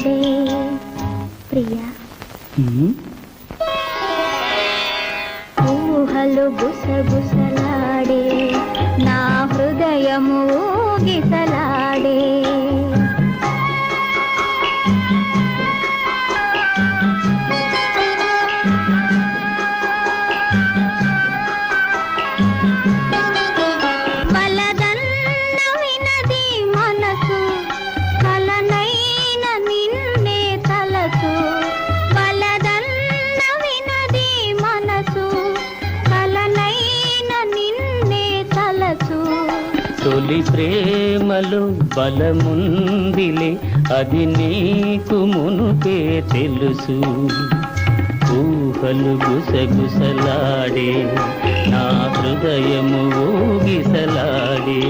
గుసగుసలాడే ప్రియా ఊహలు గుసగుసలాడే నా హృదయము ఊగిసలాడే తొలి ప్రేమలో బలముందిలే అది నీకు మునుపే తెలుసు ఊహలు గుసగుసలాడే నా హృదయము ఊగిసలాడే